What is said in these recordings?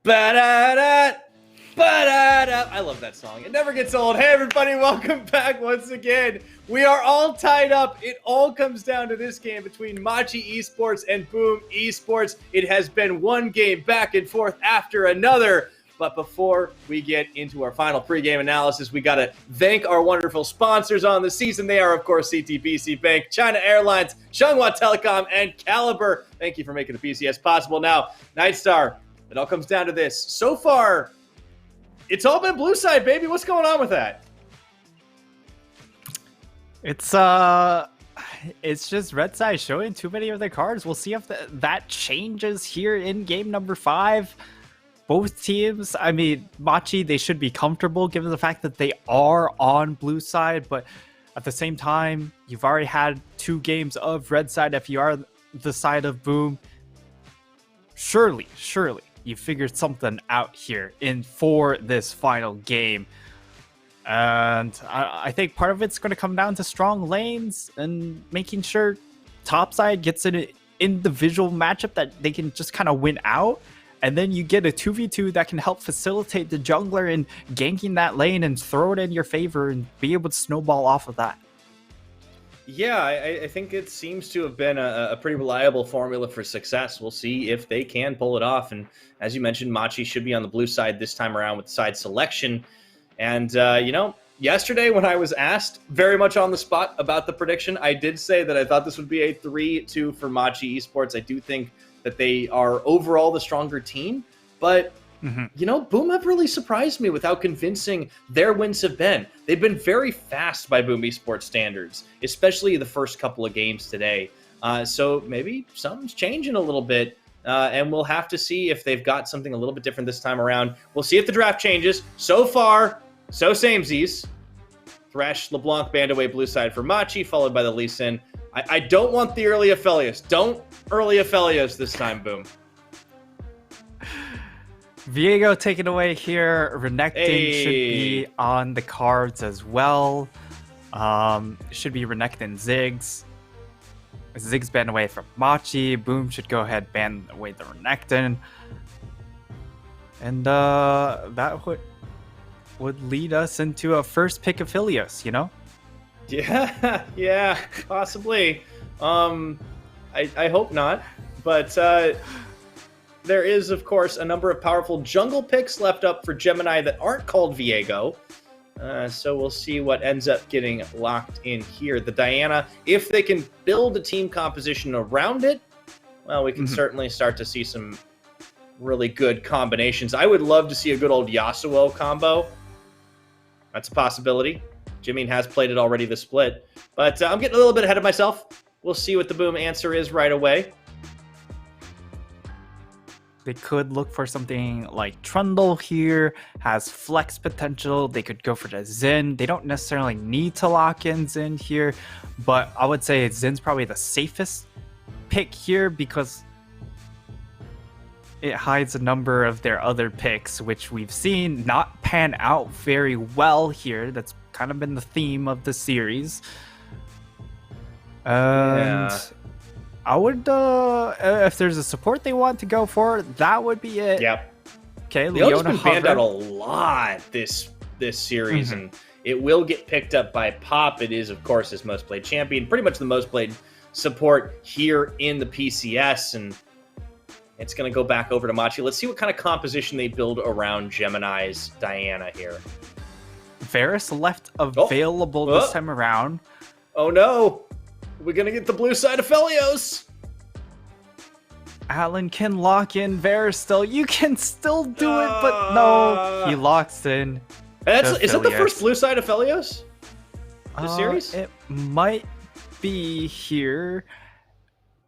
Ba-da-da, ba-da-da. I love that song. It never gets old. Hey, everybody, welcome back once again. We are all tied up. It all comes down to this game between Machi Esports and Boom Esports. It has been one game back and forth after another. But before we get into our final pregame analysis, we got to thank our wonderful sponsors on the season. They are, of course, CTBC Bank, China Airlines, Xianghua Telecom, and Caliber. Thank you for making the PCS possible. Now, Nightstar, it all comes down to this. So far, it's all been blue side, baby. What's going on with that? It's just red side showing too many of their cards. We'll see if that changes here in game number 5. Both teams, I mean, Machi, they should be comfortable given the fact that they are on blue side, but at the same time, you've already had 2 games of red side. If you are the side of Boom, surely you figured something out here for this final game. And I think part of it's going to come down to strong lanes and making sure top side gets an individual matchup that they can just kind of win out. And then you get a 2v2 that can help facilitate the jungler in ganking that lane and throw it in your favor and be able to snowball off of that. Yeah, I think it seems to have been a pretty reliable formula for success. We'll see if they can pull it off. And as you mentioned, Machi should be on the blue side this time around with side selection. And, yesterday when I was asked very much on the spot about the prediction, I did say that I thought this would be a 3-2 for Machi Esports. I do think that they are overall the stronger team. But, Boom have really surprised me with how convincing their wins have been. They've been very fast by Boom Esports standards, especially the first couple of games today. So maybe something's changing a little bit, and we'll have to see if they've got something a little bit different this time around. We'll see if the draft changes. So far, so samesies. Thresh, LeBlanc, banned away blue side for Machi, followed by the Lee Sin. I don't want the early Aphelios. Don't early Aphelios this time, Boom. Viego taken away here. Renekton should be on the cards as well. Should be Renekton Ziggs. Ziggs banned away from Machi. Boom should go ahead ban away the Renekton. And that would lead us into a first pick Aphelios, Yeah, possibly. I hope not. But there is, of course, a number of powerful jungle picks left up for Gemini that aren't called Viego. So we'll see what ends up getting locked in here. The Diana, if they can build a team composition around it, well, we can certainly start to see some really good combinations. I would love to see a good old Yasuo combo. That's a possibility. Jimmy has played it already this split. But I'm getting a little bit ahead of myself. We'll see what the Boom answer is right away. They could look for something like Trundle here, has flex potential. They could go for the Xin. They don't necessarily need to lock in Xin here, but I would say Xin's probably the safest pick here because it hides a number of their other picks, which we've seen not pan out very well here. That's kind of been the theme of the series. And I would, if there's a support they want to go for, that would be it. Yep. Okay, Leona's been banned out a lot this series, and it will get picked up by Pop. It is, of course, his most played champion, pretty much the most played support here in the PCS, and it's going to go back over to Machi. Let's see what kind of composition they build around Gemini's Diana here. Varus left available this time around. Oh no! We're going to get the blue side of Aphelios! Alan can lock in Varus still. You can still do it, but no. He locks in. Is that the first blue side of Aphelios? The series? It might be here.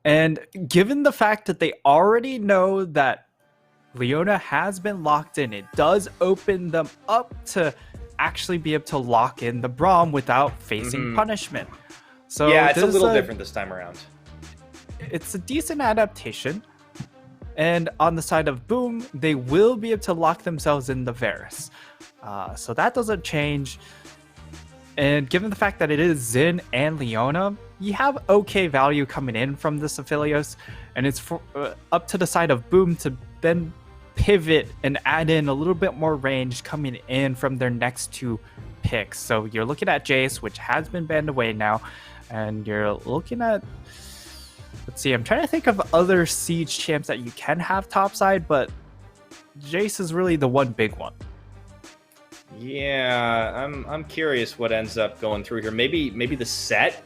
And given the fact that they already know that Leona has been locked in, it does open them up to actually be able to lock in the Braum without facing punishment. So yeah, it's a little different this time around. It's a decent adaptation. And on the side of Boom, they will be able to lock themselves in the Varus. So that doesn't change. And given the fact that it is Xin and Leona, you have okay value coming in from this Aphelios, and it's up to the side of Boom to then pivot and add in a little bit more range coming in from their next 2 picks. So you're looking at Jace, which has been banned away now, and you're looking at, let's see, I'm trying to think of other Siege champs that you can have topside, but Jace is really the one big one. Yeah, I'm curious what ends up going through here. Maybe the set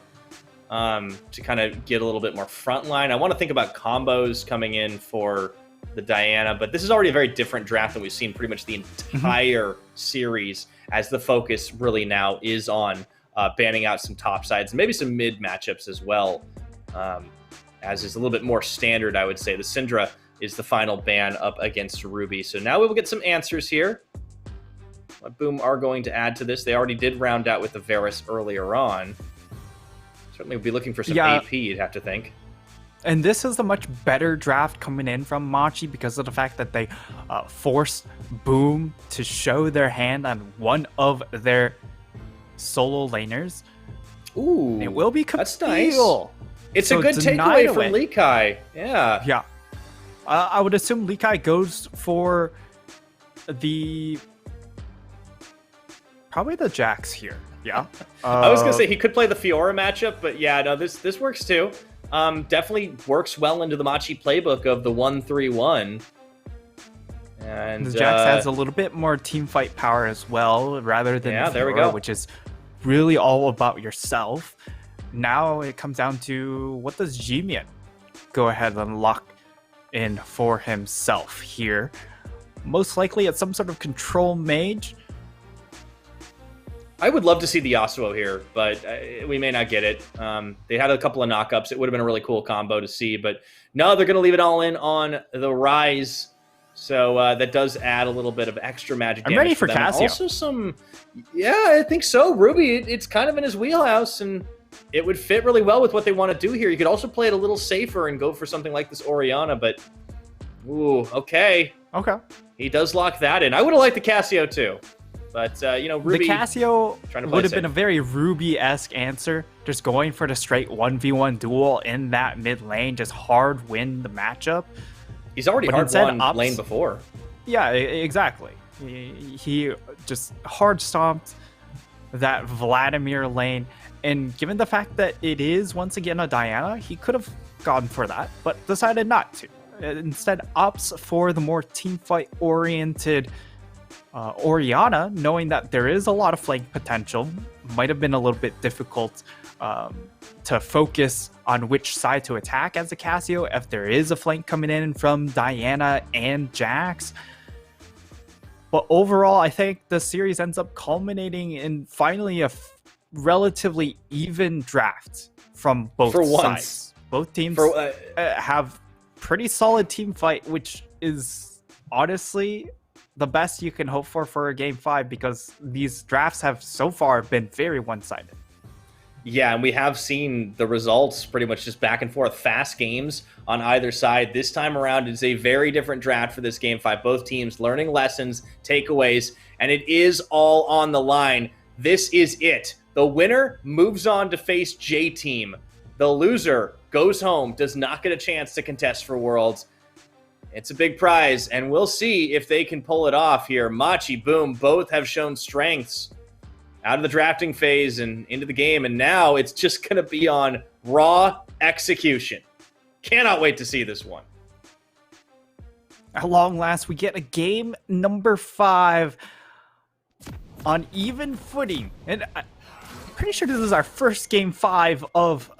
to kind of get a little bit more frontline. I want to think about combos coming in for the Diana, but this is already a very different draft than we've seen pretty much the entire series, as the focus really now is on banning out some top sides and maybe some mid matchups as well, as is a little bit more standard, I would say. The Syndra is the final ban up against Ruby. So now we will get some answers here. What Boom are going to add to this? They already did round out with the Varus earlier on. Certainly would be looking for some AP, you'd have to think. And this is a much better draft coming in from Machi because of the fact that they forced Boom to show their hand on one of their solo laners. Ooh, it will be Camille. That's nice. It's so a good takeaway from Likai. Yeah. Yeah. I would assume Likai goes for probably the Jax here. Yeah. I was going to say he could play the Fiora matchup, but yeah, no, this works too. Definitely works well into the Machi playbook of the 1-3-1. And the Jax has a little bit more team fight power as well, rather than the Fiora, which is really all about yourself. Now it comes down to, what does Jimian go ahead and lock in for himself here? Most likely it's some sort of control mage. I would love to see the Yasuo here, but we may not get it. They had a couple of knockups. It would have been a really cool combo to see, but no, they're going to leave it all in on the Rise. So that does add a little bit of extra magic damage. I'm ready for Cassio. Also some, yeah, I think so. Ruby, it's kind of in his wheelhouse, and it would fit really well with what they want to do here. You could also play it a little safer and go for something like this Orianna, but ooh, okay. Okay. He does lock that in. I would have liked the Cassio too. But, Ruby... The Cassio would have been a very Ruby-esque answer. Just going for the straight 1v1 duel in that mid lane. Just hard win the matchup. He's already hard won lane before. Yeah, exactly. He just hard stomped that Vladimir lane. And given the fact that it is, once again, a Diana, he could have gone for that, but decided not to. Instead, opts for the more teamfight-oriented Orianna, knowing that there is a lot of flank potential. Might have been a little bit difficult to focus on which side to attack as a Cassio if there is a flank coming in from Diana and Jax. But overall, I think the series ends up culminating in finally a relatively even draft from both sides. Both teams have pretty solid team fight, which is honestly the best you can hope for a game 5, because these drafts have so far been very one-sided. Yeah, and we have seen the results pretty much just back and forth, fast games on either side. This time around, it's a very different draft for this game 5. Both teams learning lessons, takeaways, and it is all on the line. This is it. The winner moves on to face J-Team. The loser goes home, does not get a chance to contest for Worlds. It's a big prize, and we'll see if they can pull it off here. Machi, Boom, both have shown strengths out of the drafting phase and into the game, and now it's just going to be on raw execution. Cannot wait to see this one. At long last, we get a game number 5 on even footing, and I'm pretty sure this is our first game 5 of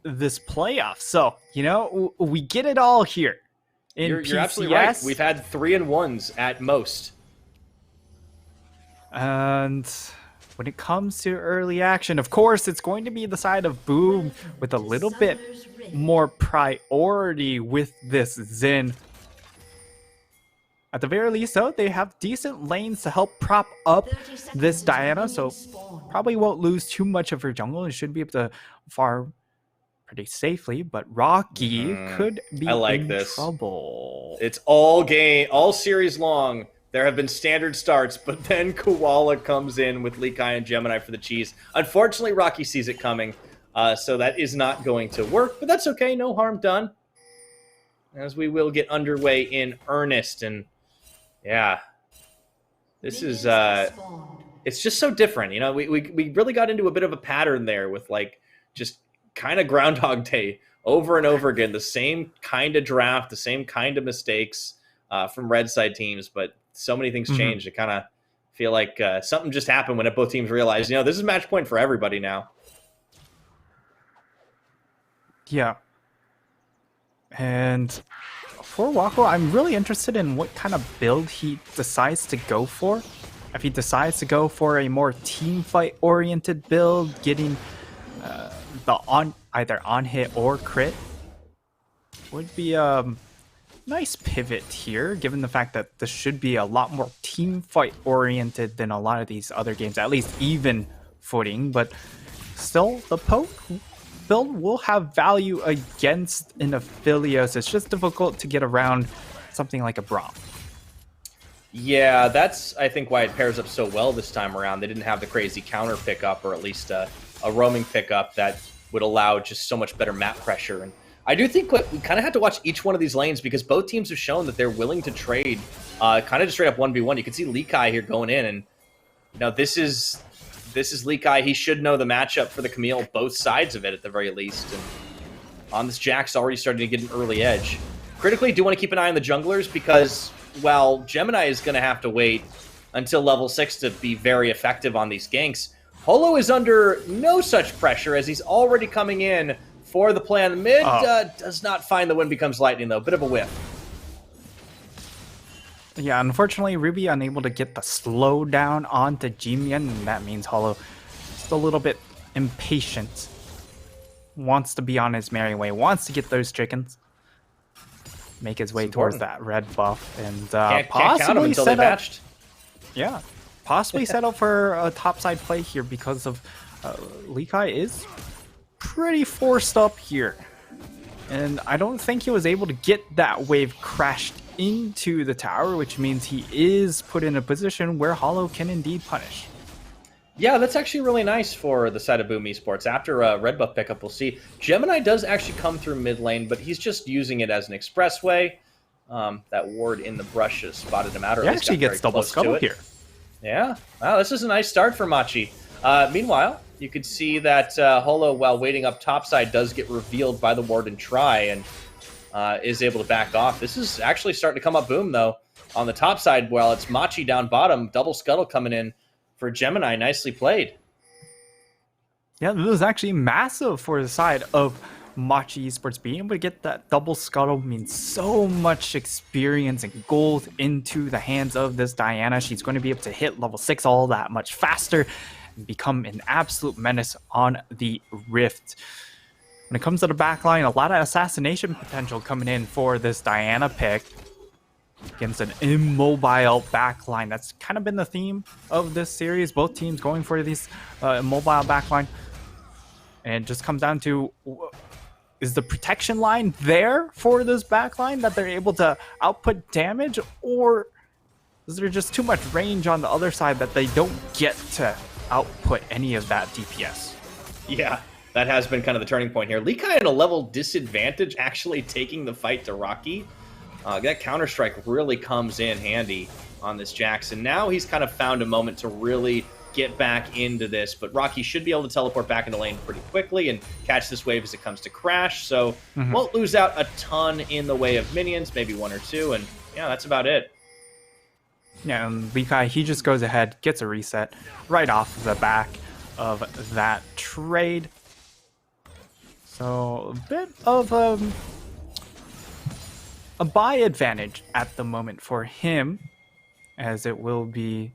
this playoff. So, we get it all here. You're absolutely right. We've had 3-1s at most. And when it comes to early action, of course, it's going to be the side of Boom with a little bit more priority with this Xin. At the very least, though, they have decent lanes to help prop up this Diana, so probably won't lose too much of her jungle and should be able to farm pretty safely, but Rocky could be in trouble. It's all series long. There have been standard starts, but then Koala comes in with Likai and Gemini for the cheese. Unfortunately, Rocky sees it coming, so that is not going to work, but that's okay. No harm done. as we will get underway in earnest. And yeah, this is it's just so different. You know, we really got into a bit of a pattern there with like just kind of Groundhog Day over and over again, the same kind of draft, the same kind of mistakes from red side teams, but so many things changed. I kind of feel like something just happened when both teams realized, you know, this is match point for everybody now. Yeah. And for Wako, I'm really interested in what kind of build he decides to go for. If he decides to go for a more team fight oriented build, getting either on hit or crit, would be a nice pivot here, given the fact that this should be a lot more team fight oriented than a lot of these other games, at least even footing. But still, the poke build will have value against an Aphelios. It's just difficult to get around something like a Braum. Yeah, that's, I think, why it pairs up so well this time around. They didn't have the crazy counter pickup, or at least a roaming pickup that would allow just so much better map pressure. And I do think we kind of have to watch each one of these lanes, because both teams have shown that they're willing to trade kind of just straight up 1v1. You can see Lee Kai here going in, and you know, this is Lee Kai. He should know the matchup for the Camille, both sides of it at the very least. And on this, Jack's already starting to get an early edge. Critically, do want to keep an eye on the junglers, because, well, Gemini is going to have to wait until level 6 to be very effective on these ganks. Holo is under no such pressure, as he's already coming in for the play on the mid. Does not find the wind becomes lightning, though. Bit of a whiff. Yeah, unfortunately, Ruby unable to get the slowdown onto Jimian, and that means Holo just a little bit impatient. Wants to be on his merry way, wants to get those chickens, make his way towards that red buff, and can't count him until they're matched. Yeah, possibly set up for a topside play here, because of Lee Kai is pretty forced up here. And I don't think he was able to get that wave crashed into the tower, which means he is put in a position where Holo can indeed punish. Yeah, that's actually really nice for the side of Boom Esports. After a red buff pickup, we'll see. Gemini does actually come through mid lane, but he's just using it as an expressway. That ward in the brush has spotted him out. Or he actually gets double scuttle here. Yeah, wow, this is a nice start for Machi. Meanwhile, you could see that Holo, while waiting up topside, does get revealed by the ward and try, and is able to back off. This is actually starting to come up Boom, though, on the top side. While it's Machi down bottom, double scuttle coming in for Gemini. Nicely played. Yeah, this was actually massive for the side of Machi Esports. Being able to get that double scuttle means so much experience and gold into the hands of this Diana. She's going to be able to hit level 6 all that much faster and become an absolute menace on the Rift. When it comes to the backline, a lot of assassination potential coming in for this Diana pick against an immobile backline. That's kind of been the theme of this series. Both teams going for these immobile backline. And it just comes down to, is the protection line there for this backline that they're able to output damage? Or is there just too much range on the other side that they don't get to output any of that DPS? Yeah. That has been kind of the turning point here. Lee Kai at a level disadvantage, actually taking the fight to Rocky. That Counter-Strike really comes in handy on this Jackson. Now he's kind of found a moment to really get back into this, but Rocky should be able to teleport back into lane pretty quickly and catch this wave as it comes to crash, so won't lose out a ton in the way of minions, maybe 1 or 2, and yeah, that's about it. Yeah, and Lee Kai, he just goes ahead, gets a reset right off the back of that trade. So a bit of a buy advantage at the moment for him, as it will be,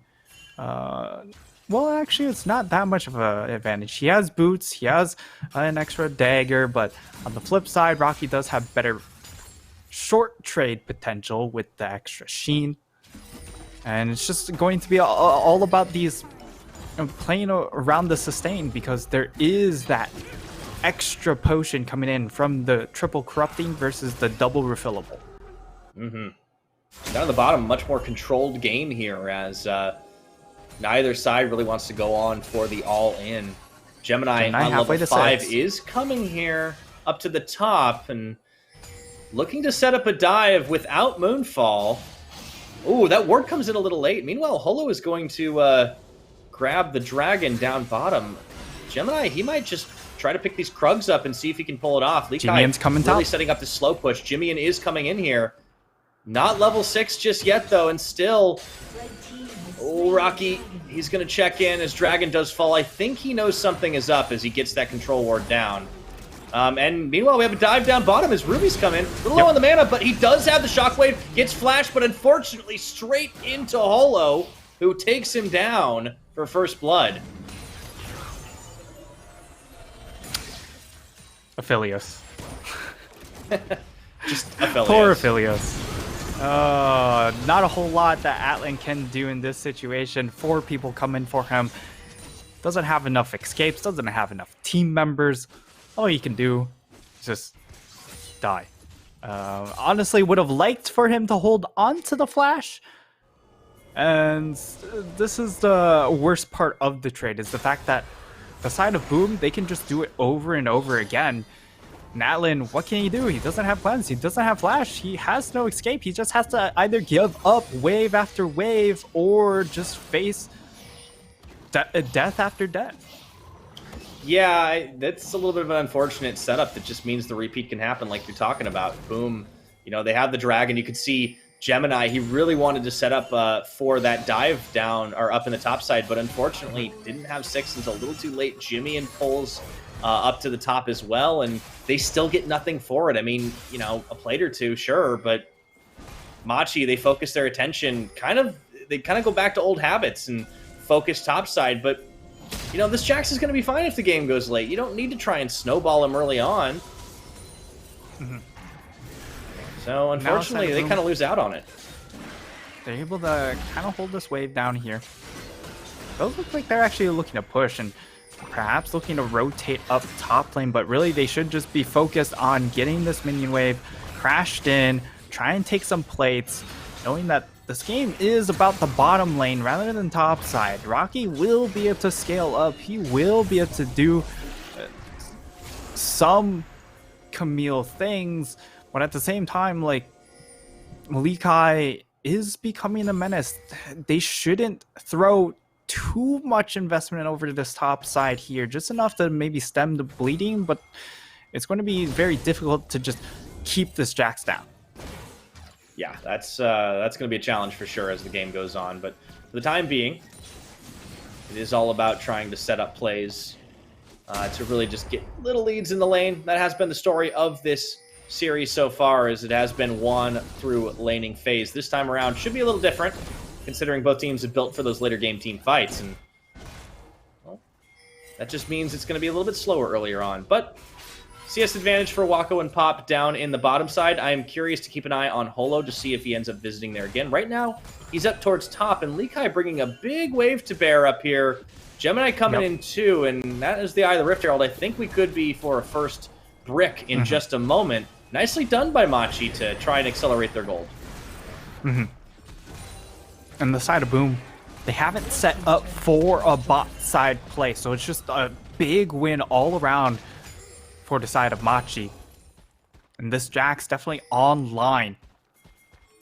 well, actually, it's not that much of an advantage. He has boots, he has an extra dagger, but on the flip side, Rocky does have better short trade potential with the extra sheen. And it's just going to be all about these playing around the sustain, because there is that extra potion coming in from the triple corrupting versus the double refillable. Down at the bottom, much more controlled game here, as neither side really wants to go on for the all-in. Gemini on level 5 is coming here up to the top, and looking to set up a dive without Moonfall. Ooh, that ward comes in a little late. Meanwhile, Holo is going to grab the dragon down bottom. Gemini, he might just try to pick these Krugs up and see if he can pull it off. Jimian's coming really top. setting up the slow push. Jimian is coming in here. Not level 6 just yet, though, and still... Oh, Rocky, he's going to check in as Dragon does fall. I think he knows something is up as he gets that control ward down. And meanwhile, we have a dive down bottom as Ruby's come in. A little low on the mana, but he does have the shockwave. Gets flashed, but unfortunately straight into Holo, who takes him down for first blood. Aphelios. Just Aphelios. Poor Aphelios. Not a whole lot that Atlan can do in this situation. 4 people come in for him. Doesn't have enough escapes, doesn't have enough team members. All he can do is just die. Honestly, would have liked for him to hold on to the flash. And this is the worst part of the trade, is the fact that the side of Boom, they can just do it over and over again. Natlin, what can he do? He doesn't have cleanse, he doesn't have flash, he has no escape. He just has to either give up wave after wave or just face death after death. Yeah, that's a little bit of an unfortunate setup that just means the repeat can happen like you're talking about. Boom. You know, they have the dragon. You could see Gemini, he really wanted to set up for that dive down or up in the top side, but unfortunately didn't have 6 until a little too late. Jimian pulls up to the top as well, and they still get nothing for it. I mean, you know, a plate or two, sure, but Machi, they focus their attention, they kind of go back to old habits and focus topside, but, you know, this Jax is going to be fine if the game goes late. You don't need to try and snowball him early on. Mm-hmm. So, unfortunately, they kind of lose out on it. They're able to kind of hold this wave down here. Those look like they're actually looking to push and perhaps looking to rotate up top lane, but really they should just be focused on getting this minion wave crashed in, try and take some plates, knowing that this game is about the bottom lane rather than top side. Rocky will be able to scale up. He will be able to do some Camille things, but at the same time, like, Malikai is becoming a menace. They shouldn't throw too much investment over to this top side here, just enough to maybe stem the bleeding, but it's going to be very difficult to just keep this Jax down. Yeah, that's going to be a challenge for sure as the game goes on, but for the time being, it is all about trying to set up plays to really just get little leads in the lane. That has been the story of this series so far, as it has been won through laning phase. This time around should be a little different, considering both teams have built for those later game team fights, and well, that just means it's going to be a little bit slower earlier on. But CS advantage for Wako and Pop down in the bottom side. I am curious to keep an eye on Holo to see if he ends up visiting there again. Right now, he's up towards top, and Likai bringing a big wave to bear up here. Gemini coming in too, and that is the Eye of the Rift Herald. I think we could be for a first brick in just a moment. Nicely done by Machi to try and accelerate their gold. And the side of Boom, they haven't set up for a bot side play, so it's just a big win all around for the side of Machi. And this Jax definitely online.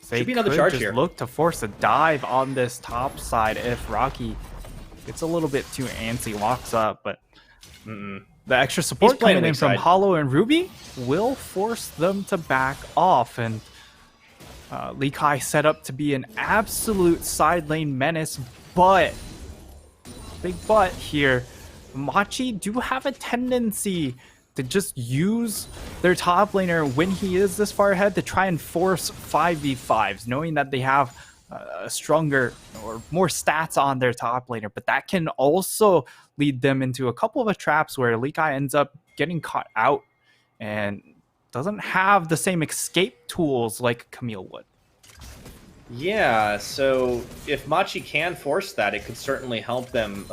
They Should be another could charge just here. look to force a dive on this top side if Rocky gets a little bit too antsy, walks up, but the extra support coming in from Hollow and Ruby will force them to back off, and Lee Kai set up to be an absolute side lane menace, but big but here, Machi do have a tendency to just use their top laner when he is this far ahead to try and force 5v5s, knowing that they have a stronger or more stats on their top laner, but that can also lead them into a couple of traps where Likai ends up getting caught out and doesn't have the same escape tools like Camille would. Yeah, so if Machi can force that, it could certainly help them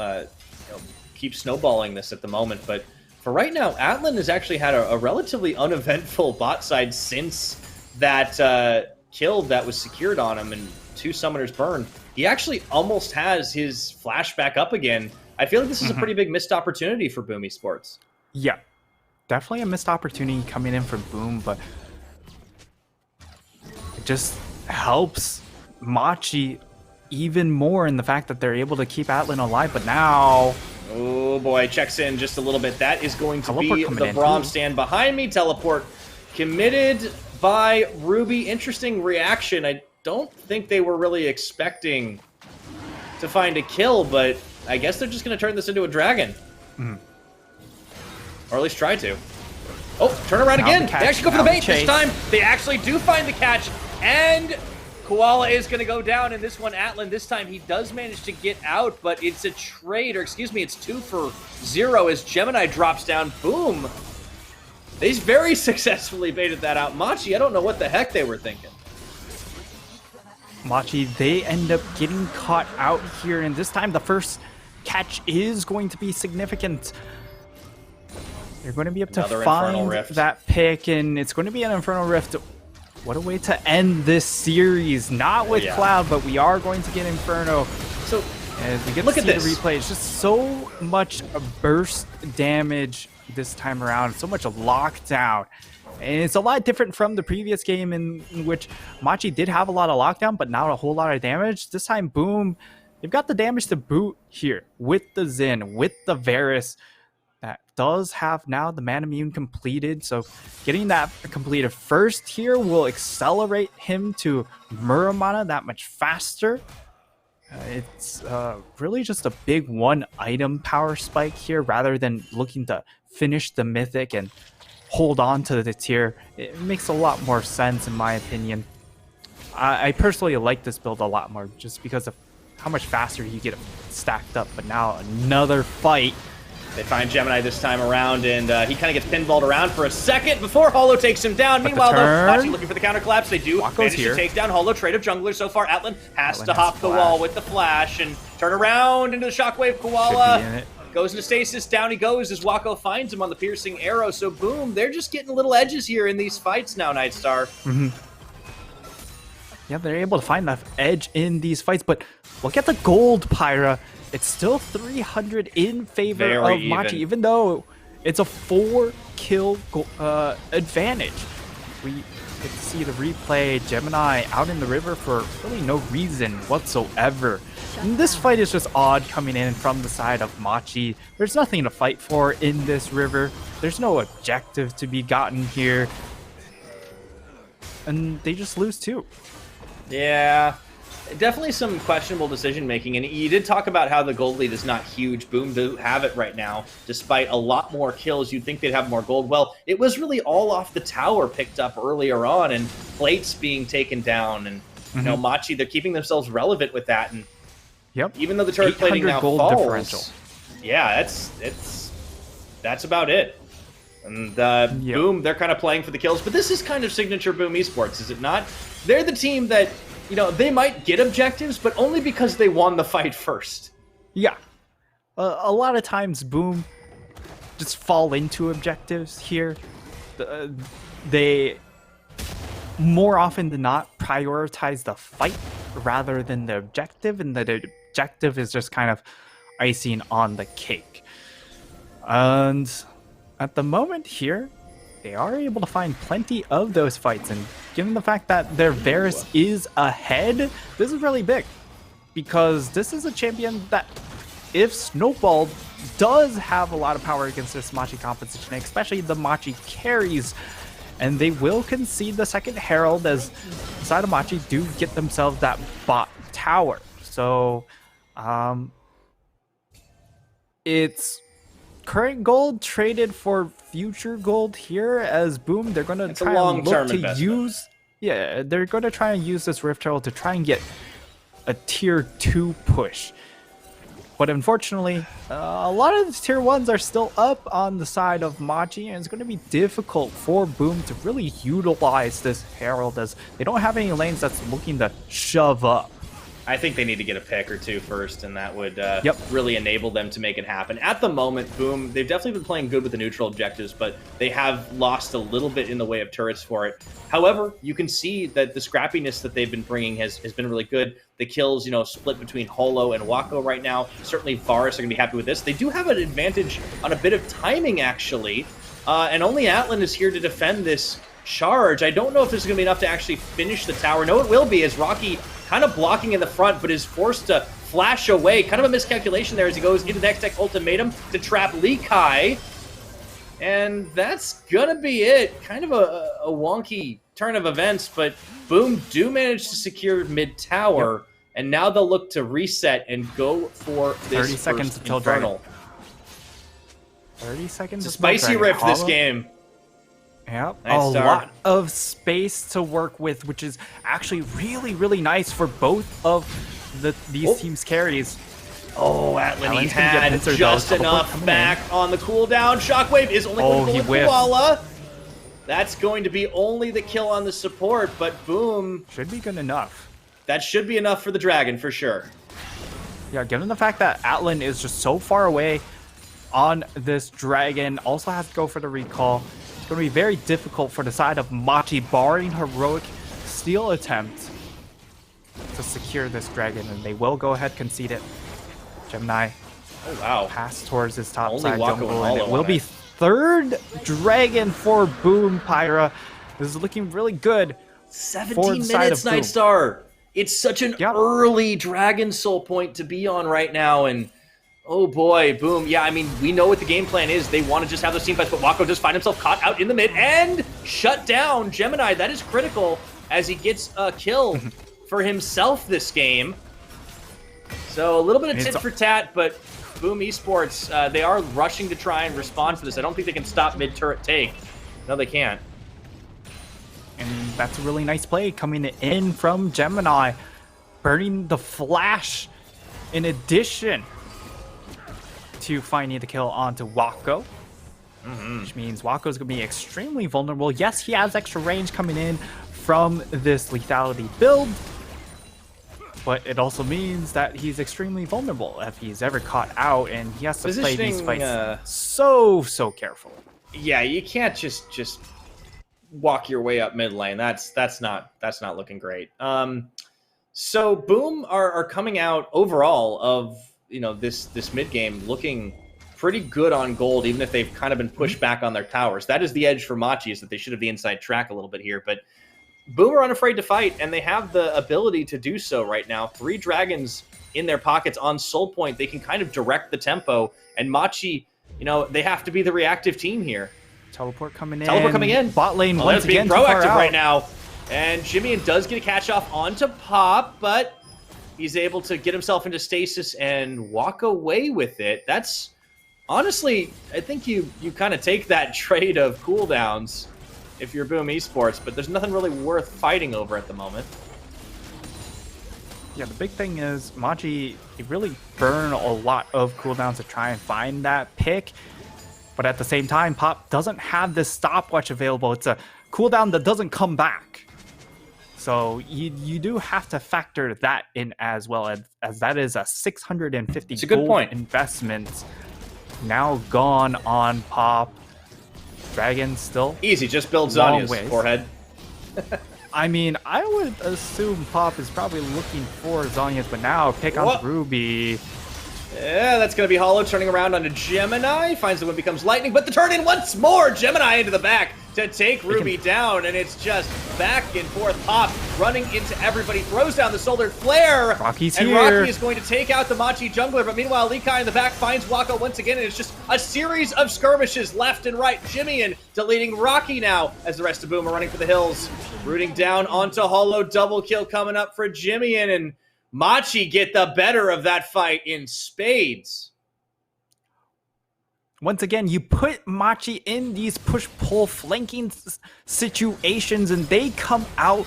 keep snowballing this at the moment. But for right now, Atlan has actually had a relatively uneventful bot side since that kill that was secured on him and 2 summoners burned. He actually almost has his flash back up again. I feel like this is a pretty big missed opportunity for Boom Esports. Yeah, definitely a missed opportunity coming in from Boom, but just helps Machi even more in the fact that they're able to keep Atlan alive. But now, oh boy, checks in just a little bit. That is going to be the in, Braum stand behind me. Teleport committed by Ruby. Interesting reaction. I don't think they were really expecting to find a kill, but I guess they're just going to turn this into a dragon. Or at least try to. Oh, turn around again. They actually go for the bait this time. They actually do find the catch, and Koala is going to go down in this one. Atlan, this time he does manage to get out, but it's a trade, or excuse me, it's 2 for 0 as Gemini drops down. Boom. They very successfully baited that out. Machi, I don't know what the heck they were thinking. Machi, they end up getting caught out here, and this time the first catch is going to be significant. They're going to be able to find that pick, and it's going to be an Infernal Rift. What a way to end this series. Not with Cloud, but we are going to get Inferno. So, as we get to see the replay, it's just so much burst damage this time around, so much lockdown. And it's a lot different from the previous game in which Machi did have a lot of lockdown, but not a whole lot of damage. This time, boom, they've got the damage to boot here with the Xin, with the Varus. That does have now the Man Immune completed, so getting that completed first here will accelerate him to Muramana that much faster. It's really just a big one item power spike here rather than looking to finish the Mythic and hold on to the tier. It makes a lot more sense in my opinion. I personally like this build a lot more just because of how much faster you get it stacked up, but now another fight. They find Gemini this time around, and he kind of gets pinballed around for a second before Holo takes him down. Meanwhile, though, Machi looking for the counter collapse. They do manage to take down Holo. Trade of junglers so far. Atlan has to hop the wall with the flash and turn around into the shockwave. Koala goes into stasis. Down he goes as Wako finds him on the piercing arrow. So boom, they're just getting little edges here in these fights now, Nightstar. Yeah, they're able to find that edge in these fights, but look at the gold, Pyra. It's still 300 in favor of Machi, even though it's a 4-kill advantage. We get to see the replay. Gemini out in the river for really no reason whatsoever. And this fight is just odd coming in from the side of Machi. There's nothing to fight for in this river. There's no objective to be gotten here. And they just lose too. Yeah. Definitely some questionable decision making, and you did talk about how the gold lead is not huge. Boom do have it right now, despite a lot more kills. You'd think they'd have more gold. Well, it was really all off the tower picked up earlier on, and plates being taken down, and you know, Machi, they're keeping themselves relevant with that. And even though the turret plating now gold falls, differential. Yeah, that's about it. And Boom, they're kind of playing for the kills, but this is kind of signature Boom Esports, is it not? They're the team that, you know, they might get objectives, but only because they won the fight first. Yeah. A lot of times, Boom just fall into objectives here. They, more often than not, prioritize the fight rather than the objective, and the objective is just kind of icing on the cake. And at the moment here, they are able to find plenty of those fights, and given the fact that their Varus is ahead, this is really big. Because this is a champion that, if snowballed, does have a lot of power against this Machi composition, especially the Machi carries. And they will concede the second Herald as the side of Machi do get themselves that bot tower. So, it's current gold traded for future gold here as Boom, they're going to try and look to use... Yeah, they're going to try and use this Rift Herald to try and get a tier 2 push. But unfortunately, a lot of the tier 1s are still up on the side of Machi, and it's going to be difficult for Boom to really utilize this Herald as they don't have any lanes that's looking to shove up. I think they need to get a pick or two first, and that would really enable them to make it happen. At the moment, Boom, they've definitely been playing good with the neutral objectives, but they have lost a little bit in the way of turrets for it. However, you can see that the scrappiness that they've been bringing has been really good. The kills, you know, split between Holo and Wako right now. Certainly Varus are going to be happy with this. They do have an advantage on a bit of timing, actually, and only Atlan is here to defend this charge. I don't know if this is going to be enough to actually finish the tower. No, it will be, as Rocky kind of blocking in the front, but is forced to flash away. Kind of a miscalculation there as he goes into the next tech ultimatum to trap Lee Kai. And that's going to be it. Kind of a wonky turn of events, but Boom do manage to secure mid-tower. Yep. And now they'll look to reset and go for this 30 seconds until Infernal. 30 seconds. It's a spicy riff this game. Yep, a lot of space to work with, which is actually really, really nice for both of these teams' carries. Oh, Atlan, he had just enough back on the cooldown. Shockwave is only going to go with Koala. That's going to be only the kill on the support, but Boom. Should be good enough. That should be enough for the Dragon, for sure. Yeah, given the fact that Atlan is just so far away on this Dragon, also has to go for the recall. It's going to be very difficult for the side of Machi, barring heroic steal attempt, to secure this Dragon, and they will go ahead concede it. Gemini, oh wow, pass towards his top side Wako jungle, and it will be third Dragon for Boom Pyra. This is looking really good. 17 minutes, Nightstar. It's such an early Dragon Soul point to be on right now, and oh boy, Boom. Yeah, I mean, we know what the game plan is. They want to just have those team fights, but Wako does find himself caught out in the mid and shut down. Gemini, that is critical as he gets a kill for himself this game. So a little bit of tit for tat, but Boom Esports, they are rushing to try and respond to this. I don't think they can stop mid-turret take. No, they can't. And that's a really nice play coming in from Gemini, burning the flash in addition to finding the kill onto Wako, which means Wako's going to be extremely vulnerable. Yes, he has extra range coming in from this lethality build, but it also means that he's extremely vulnerable if he's ever caught out, and he has to play these fights so carefully. Yeah, you can't just walk your way up mid lane. That's not looking great. So Boom are coming out overall of this mid game looking pretty good on gold, even if they've kind of been pushed back on their towers. That is the edge for Machi, is that they should have the inside track a little bit here, but Boom are unafraid to fight, and they have the ability to do so right now. 3 dragons in their pockets on soul point. They can kind of direct the tempo, and Machi, they have to be the reactive team here. Teleport coming in. Bot lane once again being proactive right now. And Jimmy does get a catch off onto Pop, but he's able to get himself into stasis and walk away with it. That's honestly, I think you kind of take that trade of cooldowns if you're Boom Esports, but there's nothing really worth fighting over at the moment. Yeah, the big thing is Machi, he really burn a lot of cooldowns to try and find that pick. But at the same time, Pop doesn't have this stopwatch available. It's a cooldown that doesn't come back. So you do have to factor that in as well, as that is a 650 gold investment now gone on Pop. Dragon still easy, just build Zhonya's forehead. I mean, I would assume Pop is probably looking for Zhonya's, but now pick on Ruby. Yeah, that's going to be Hollow turning around onto Gemini. Finds the one becomes Lightning, but the turn in once more. Gemini into the back to take Ruby down, and it's just back and forth. Pop running into everybody, throws down the Solar Flare. Rocky's and here. Rocky is going to take out the Machi jungler, but meanwhile, Lee Kai in the back finds Wako once again, and it's just a series of skirmishes left and right. Jimmy deleting Rocky now as the rest of Boom are running for the hills. Rooting down onto Hollow, double kill coming up for Jimmy, and Machi get the better of that fight in spades. Once again, you put Machi in these push-pull flanking situations, and they come out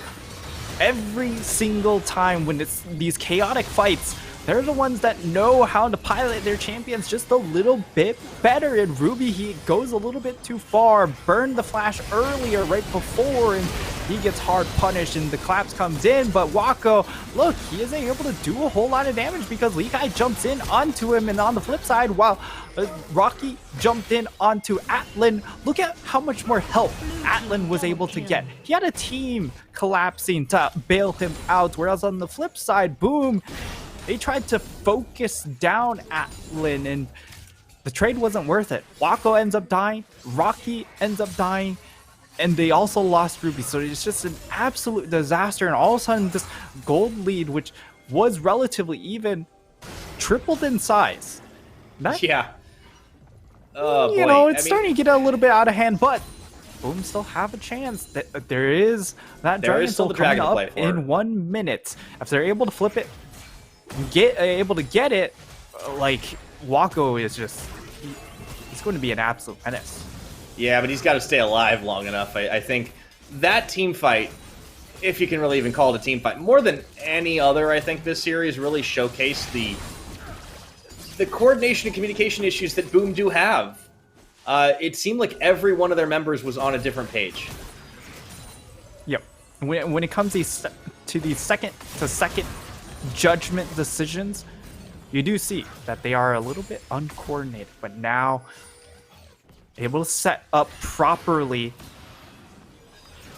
every single time when it's these chaotic fights. They're the ones that know how to pilot their champions just a little bit better. And Ruby, he goes a little bit too far, burned the flash earlier right before, and he gets hard punished, and the collapse comes in. But Wako, look, he isn't able to do a whole lot of damage because Lee Kai jumps in onto him, and on the flip side, while Rocky jumped in onto Atlan, look at how much more help Atlan was able to get. He had a team collapsing to bail him out, whereas on the flip side, Boom, they tried to focus down Atlan, and the trade wasn't worth it. Wako ends up dying, Rocky ends up dying, and they also lost Ruby, so it's just an absolute disaster. And all of a sudden, this gold lead, which was relatively even, tripled in size. Yeah. Oh, you boy. know, it's starting to get a little bit out of hand, but Boom still have a chance. There is that Dragon Soul coming up in 1 minute. If they're able to flip it, able to get it, like Wako is just, he's going to be an absolute menace. Yeah, but he's got to stay alive long enough. I think that team fight, if you can really even call it a team fight, more than any other, I think this series really showcased the coordination and communication issues that Boom do have. It seemed like every one of their members was on a different page. Yep. When it comes to these second-to-second judgment decisions, you do see that they are a little bit uncoordinated, but now able to set up properly.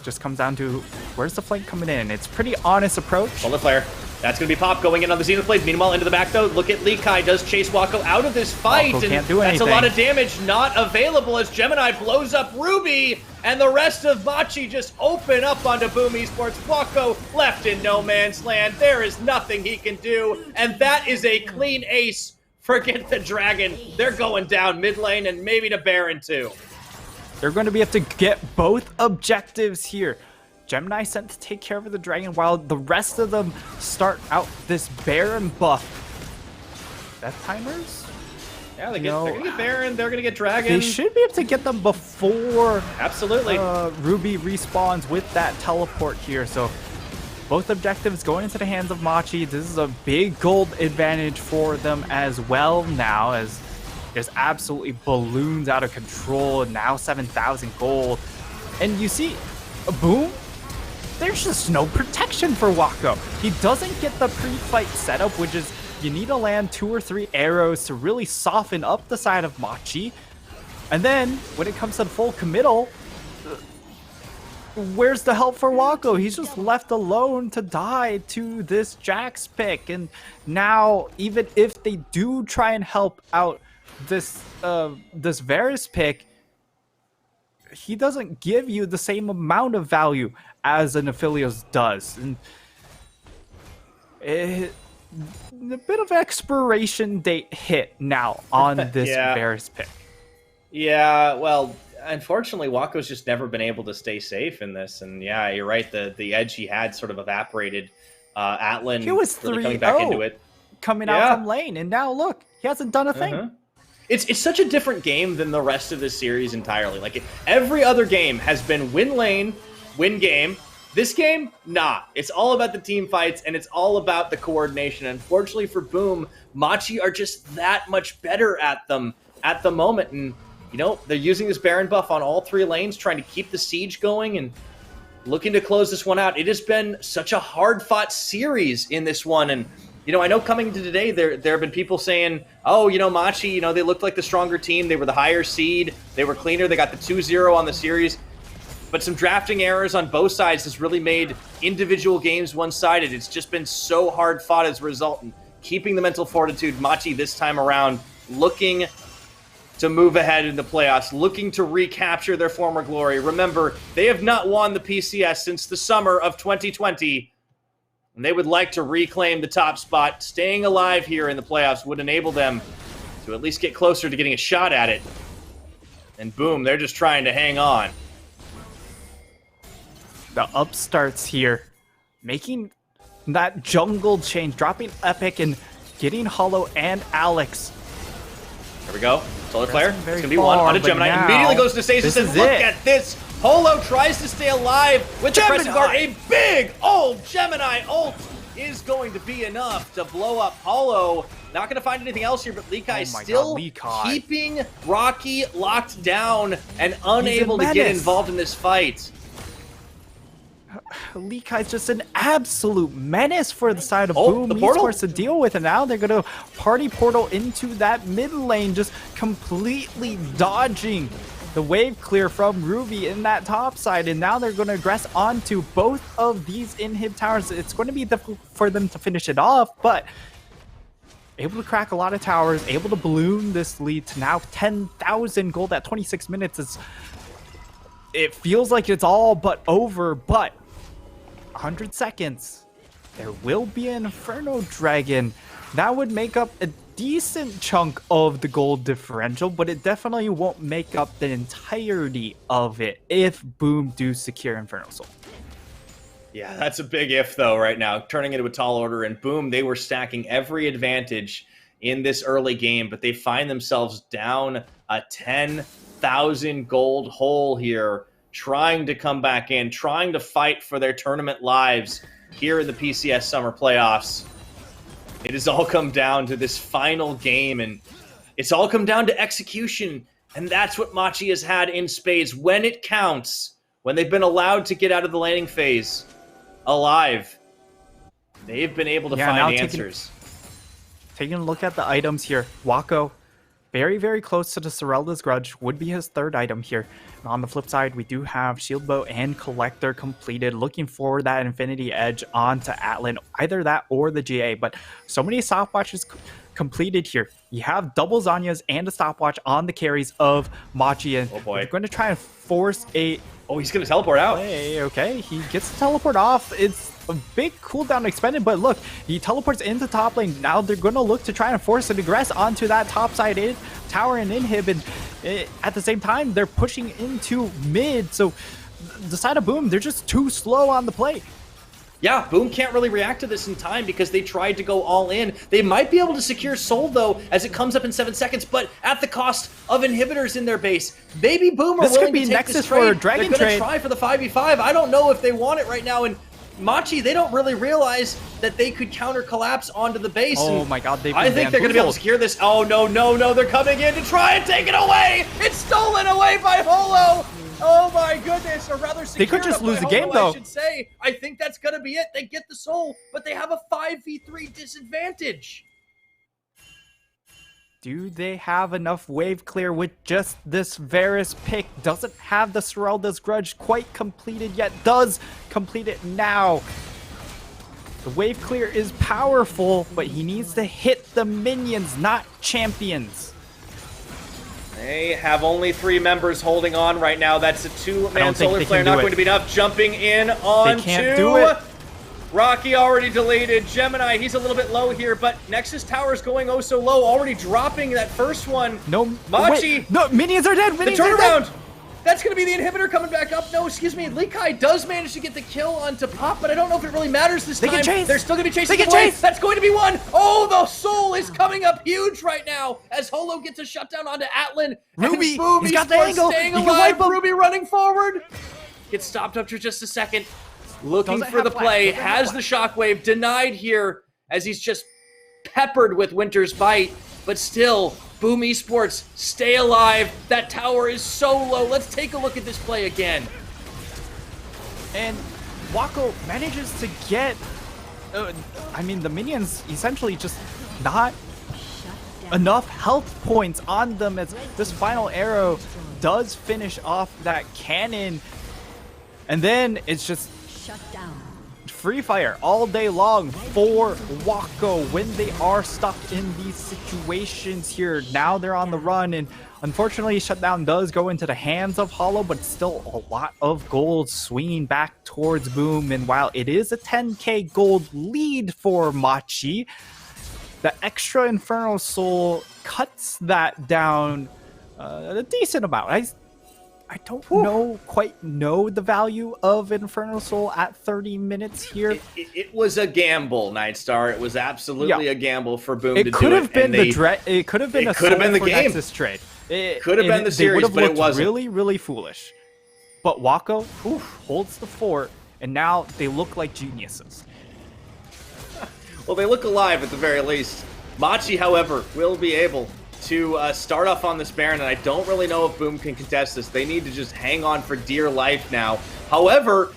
Just comes down to where's the flank coming in. It's pretty honest approach. Bullet flare. That's going to be Pop going in on the Zenith Blade. Meanwhile, into the back, though, look at Lee Kai does chase Wako out of this fight. Wako can't do anything. That's a lot of damage not available as Gemini blows up Ruby, and the rest of Machi just open up onto Boom Esports. Wako left in no man's land. There is nothing he can do, and that is a clean ace. Forget the Dragon. They're going down mid lane and maybe to Baron, too. They're going to be able to get both objectives here. Gemini sent to take care of the Dragon while the rest of them start out this Baron buff. Death timers? Yeah, they're going to get Baron, they're going to get Dragon. They should be able to get them before absolutely Ruby respawns with that teleport here. So both objectives going into the hands of Machi. This is a big gold advantage for them as well now, as there's absolutely balloons out of control, and now 7,000 gold. And you see, Boom, there's just no protection for Wako. He doesn't get the pre-fight setup, which is you need to land 2 or 3 arrows to really soften up the side of Machi. And then when it comes to the full committal, where's the help for Wako? He's just left alone to die to this Jax pick. And now, even if they do try and help out this Varus pick, he doesn't give you the same amount of value as an Aphelios does. And a bit of expiration date hit now on this Varus pick. Yeah, well, unfortunately, Wako's just never been able to stay safe in this. And yeah, you're right, the edge he had sort of evaporated. Atlan he was really coming back into it. Coming out from lane, and now look, he hasn't done a thing. It's such a different game than the rest of this series entirely. Like, every other game has been win lane, win game. This game, nah. It's all about the team fights, and it's all about the coordination. Unfortunately for Boom, Machi are just that much better at them at the moment. And, you know, they're using this Baron buff on all 3 lanes, trying to keep the siege going and looking to close this one out. It has been such a hard-fought series in this one, and you know, I know coming to today, there have been people saying, oh, you know, Machi, you know, they looked like the stronger team. They were the higher seed. They were cleaner. They got the 2-0 on the series. But some drafting errors on both sides has really made individual games one-sided. It's just been so hard fought as a result. And keeping the mental fortitude, Machi this time around looking to move ahead in the playoffs, looking to recapture their former glory. Remember, they have not won the PCS since the summer of 2020. And they would like to reclaim the top spot. Staying alive here in the playoffs would enable them to at least get closer to getting a shot at it. And boom, they're just trying to hang on. The upstarts here, making that jungle change, dropping Epic and getting Hollow and Alex. There we go. Solar Flare. It's going to be one on a Gemini. Immediately goes to Stasis and look at this. Holo tries to stay alive with the pressing guard. A big old Gemini ult is going to be enough to blow up Holo. Not going to find anything else here, but Lee Kai still keeping Rocky locked down and unable to get involved in this fight. Lee Kai's just an absolute menace for the side of Boom Esports to deal with, and now they're going to party portal into that mid lane, just completely dodging the wave clear from Ruby in that top side, and now they're going to aggress onto both of these inhib towers. It's going to be difficult for them to finish it off, but able to crack a lot of towers, able to balloon this lead to now 10,000 gold at 26 minutes. Is it feels like it's all but over, but 100 seconds. There will be an Inferno Dragon. That would make up a decent chunk of the gold differential, but it definitely won't make up the entirety of it if Boom do secure Inferno Soul. Yeah, that's a big if, though, right now. Turning into a tall order, and Boom, they were stacking every advantage in this early game, but they find themselves down a 10,000 gold hole here, trying to come back in, trying to fight for their tournament lives here in the PCS Summer Playoffs. It has all come down to this final game, and it's all come down to execution, and that's what Machi has had in spades. When it counts, when they've been allowed to get out of the laning phase alive, they've been able to find answers. Taking a look at the items here, Wako, very, very close to the Serelda's Grudge, would be his third item here. And on the flip side, we do have Shield Bow and Collector completed, looking for that Infinity Edge onto Atlan, either that or the GA. But so many stopwatches completed here. You have double Zanyas and a stopwatch on the carries of Machi, and boy, you're going to try and force a... Oh, he's going to teleport out. Okay, he gets to teleport off. It's a big cooldown expended, but look, he teleports into top lane. Now they're going to look to try and force an aggress onto that top side tower and inhib, and at the same time, they're pushing into mid, so the side of Boom, they're just too slow on the play. Yeah, Boom can't really react to this in time because they tried to go all in. They might be able to secure Soul, though, as it comes up in 7 seconds, but at the cost of inhibitors in their base. Maybe Boom are willing to take Nexus this trade. For Dragon They're going to try for the 5v5. I don't know if they want it right now, and Machi, they don't really realize that they could counter collapse onto the base. Oh my god, I think they're going to be able to secure this. Oh, no, they're coming in to try and take it away. It's stolen away by Holo. Oh my goodness, or rather they could just lose the game, though. I should say. I think that's going to be it. They get the soul, but they have a 5v3 disadvantage. Do they have enough wave clear with just this Varus pick? Doesn't have the Serelda's Grudge quite completed yet. Does complete it now. The wave clear is powerful, but he needs to hit the minions, not champions. They have only 3 members holding on right now. That's a 2-man solar flare, not going to be enough. Jumping in on they can't do it. Rocky already deleted. Gemini, he's a little bit low here, but Nexus Tower is going oh so low, already dropping that first one. No, Machi. No, minions are dead. Minions the turnaround. Are dead. That's going to be the inhibitor coming back up. No, excuse me. Likai does manage to get the kill onto Pop, but I don't know if it really matters this time. They're still going to be chasing away. That's going to be one. Oh, the soul is coming up huge right now as Holo gets a shutdown onto Atlan. Ruby, he's got the angle. Staying alive. Ruby running forward. Gets stopped up for just a second. Looking for the play. Has the shockwave. Denied here as he's just peppered with Winter's Bite, but still... Boom Esports, stay alive. That tower is so low. Let's take a look at this play again. And Wako manages to get... I mean, the minions essentially just not enough health points on them as this final arrow does finish off that cannon. And then it's just... Shut down. Free fire all day long for Wako when they are stuck in these situations here. Now they're on the run, and unfortunately shutdown does go into the hands of Holo, but still a lot of gold swinging back towards Boom. And while it is a 10k gold lead for Machi, the extra Inferno Soul cuts that down a decent amount. I don't quite know the value of Inferno Soul at 30 minutes here. It was a gamble, Nightstar. It was absolutely a gamble for Boom to do it. It could have been it could have been a Soul for Nexus trade. It could have been the series, but it wasn't. Really, really foolish. But Wako holds the fort, and now they look like geniuses. Well, they look alive at the very least. Machi, however, will be able to start off on this Baron, and I don't really know if Boom can contest this. They need to just hang on for dear life now. However,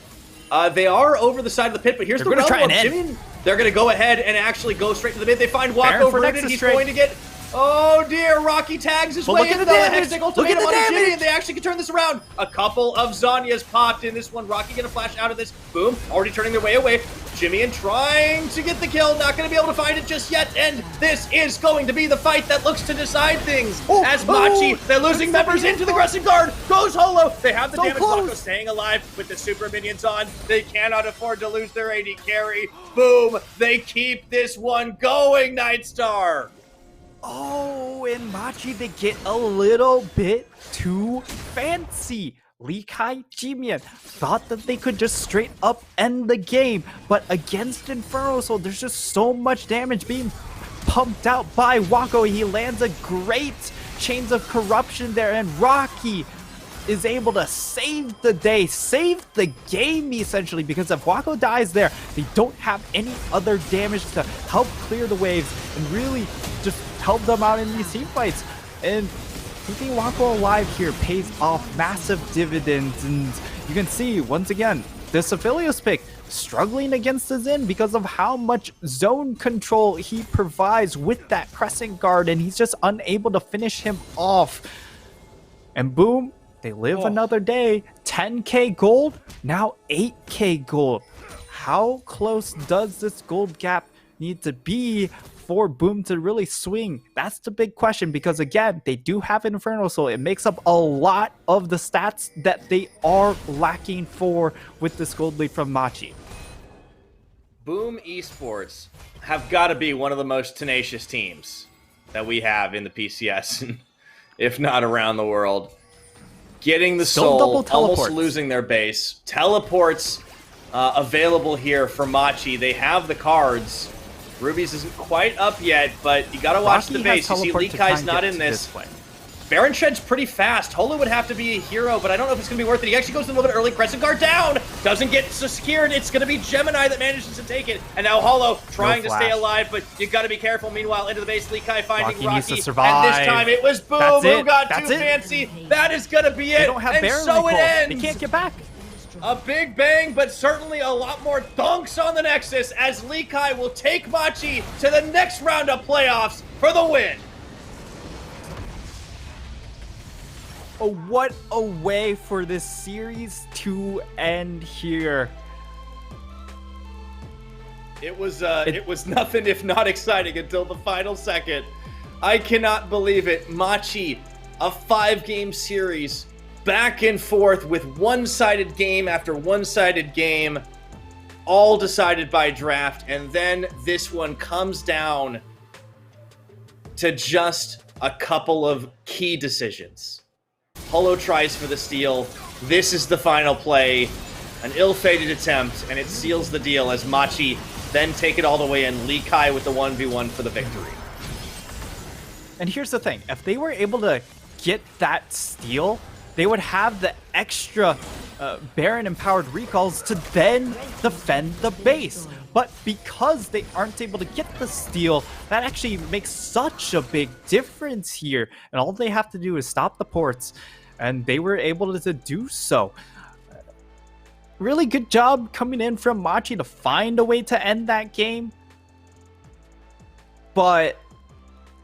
they are over the side of the pit, but here's the realm of Jimmy. They're going to go ahead and actually go straight to the mid. They find Wako rooted. He's going to get... Oh dear, Rocky tags his way into the Hextech ultimatum on Jimmy, and they actually can turn this around. A couple of Zanyas popped in this one. Rocky going to flash out of this. Boom, already turning their way away. Jimmy and trying to get the kill, not going to be able to find it just yet, and this is going to be the fight that looks to decide things. As Machi, they're losing members into the Crescent Guard, goes Holo, they have the damage. Wako staying alive with the super minions on, they cannot afford to lose their AD carry. Boom, they keep this one going, Nightstar. Oh, and Machi, they get a little bit too fancy. Lee Kai Jimian thought that they could just straight up end the game, but against Inferno Soul, there's just so much damage being pumped out by Wako. He lands a great Chains of Corruption there, and Rocky is able to save the day, save the game essentially, because if Wako dies there, they don't have any other damage to help clear the waves and really just help them out in these team fights. And keeping Wako alive here pays off massive dividends, and you can see once again this Aphelios pick struggling against the Xin because of how much zone control he provides with that Crescent Guard, and he's just unable to finish him off. And boom, they live another day. 10k gold, now 8k gold. How close does this gold gap need to be for Boom to really swing? That's the big question, because again, they do have Inferno Soul. It makes up a lot of the stats that they are lacking for with this gold lead from Machi. Boom Esports have got to be one of the most tenacious teams that we have in the PCS, if not around the world. Getting the soul, almost losing their base. Teleports available here for Machi. They have the cards. Ruby's isn't quite up yet, but you gotta watch the base. You see Lee Kai's not in this. Baron Shred's pretty fast. Holo would have to be a hero, but I don't know if it's gonna be worth it. He actually goes a little bit early. Crescent Guard down! Doesn't get secured. It's gonna be Gemini that manages to take it. And now Holo trying to stay alive, but you gotta be careful. Meanwhile, into the base, Lee Kai finding Rocky. Needs to survive. And this time it was Boom who got too fancy. That is gonna be it. They don't have Baron so it ends. They can't get back. A big bang, but certainly a lot more dunks on the Nexus, as Lee Kai will take Machi to the next round of playoffs for the win. Oh, what a way for this series to end here. It was nothing if not exciting until the final second. I cannot believe it. Machi, a 5-game series, back and forth with one-sided game after one-sided game, all decided by draft, and then this one comes down to just a couple of key decisions. Holo tries for the steal. This is the final play, an ill-fated attempt, and it seals the deal as Machi then take it all the way in. Lee Kai with the 1v1 for the victory. And here's the thing, if they were able to get that steal, they would have the extra Baron empowered recalls to then defend the base. But because they aren't able to get the steal, that actually makes such a big difference here. And all they have to do is stop the ports, and they were able to do so. Really good job coming in from Machi to find a way to end that game. But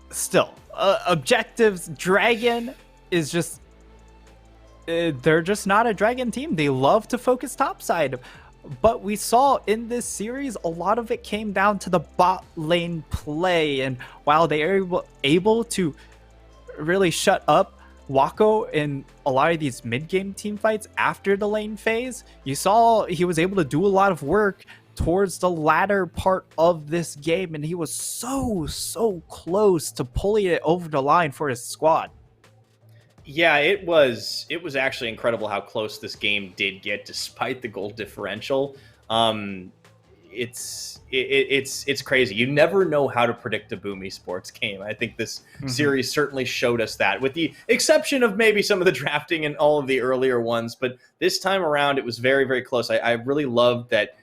still, objectives, Dragon is just... they're just not a Dragon team. They love to focus topside. But we saw in this series, a lot of it came down to the bot lane play. And while they are able to really shut up Wako in a lot of these mid-game team fights after the lane phase, you saw he was able to do a lot of work towards the latter part of this game. And he was so close to pulling it over the line for his squad. Yeah, it was actually incredible how close this game did get despite the goal differential. It's crazy. You never know how to predict a Boom Esports game. I think this series certainly showed us that, with the exception of maybe some of the drafting and all of the earlier ones. But this time around, it was very close. I really loved that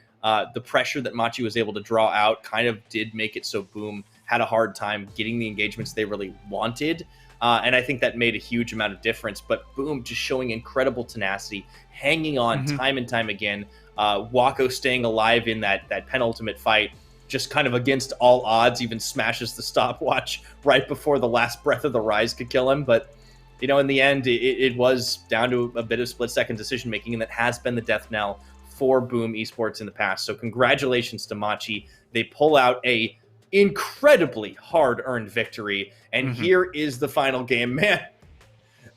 the pressure that Machi was able to draw out kind of did make it so Boom had a hard time getting the engagements they really wanted. And I think that made a huge amount of difference. But Boom just showing incredible tenacity, hanging on time and time again. Wako staying alive in that penultimate fight, just kind of against all odds, even smashes the stopwatch right before the last breath of the Rise could kill him. But, you know, in the end, it was down to a bit of split-second decision-making, and that has been the death knell for Boom Esports in the past. So congratulations to Machi. They pull out a incredibly hard-earned victory, and here is the final game. Man,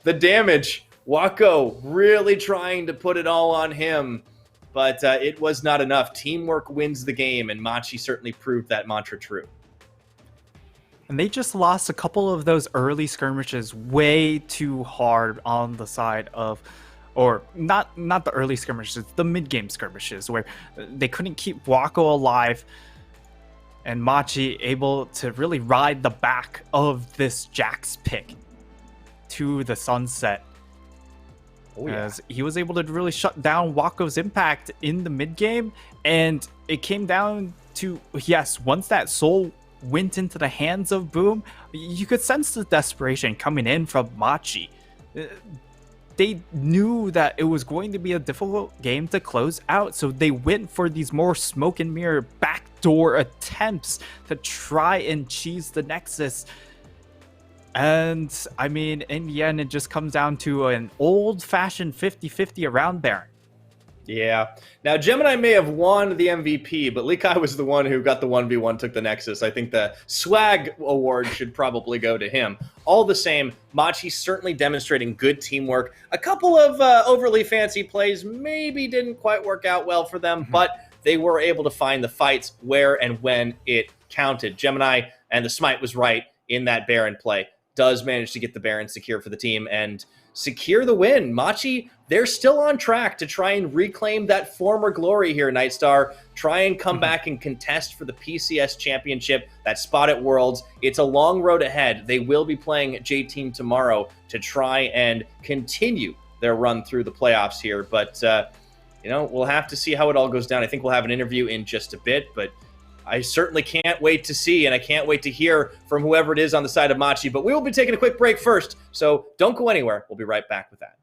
the damage. Wako really trying to put it all on him, but it was not enough. Teamwork wins the game, and Machi certainly proved that mantra true. And they just lost a couple of those early skirmishes way too hard on the side of, or not the early skirmishes, the mid-game skirmishes, where they couldn't keep Wako alive, and Machi able to really ride the back of this Jax pick to the sunset. Oh, yeah. As he was able to really shut down Wako's impact in the mid game, and it came down to, yes, once that soul went into the hands of Boom, you could sense the desperation coming in from Machi. They knew that it was going to be a difficult game to close out, so they went for these more smoke and mirror backdoor attempts to try and cheese the Nexus. And I mean, in the end, it just comes down to an old-fashioned 50-50 around Baron. Yeah. Now, Gemini may have won the MVP, but Likai was the one who got the 1v1, took the Nexus. I think the swag award should probably go to him. All the same, Machi certainly demonstrating good teamwork. A couple of overly fancy plays maybe didn't quite work out well for them, but they were able to find the fights where and when it counted. Gemini and the Smite was right in that Baron play. Does manage to get the Baron secure for the team and secure the win. Machi, they're still on track to try and reclaim that former glory here, Nightstar. Try and come back and contest for the PCS championship, that spot at Worlds. It's a long road ahead. They will be playing J-Team tomorrow to try and continue their run through the playoffs here. But, we'll have to see how it all goes down. I think we'll have an interview in just a bit, but I certainly can't wait to see, and I can't wait to hear from whoever it is on the side of Machi. But we will be taking a quick break first, so don't go anywhere. We'll be right back with that.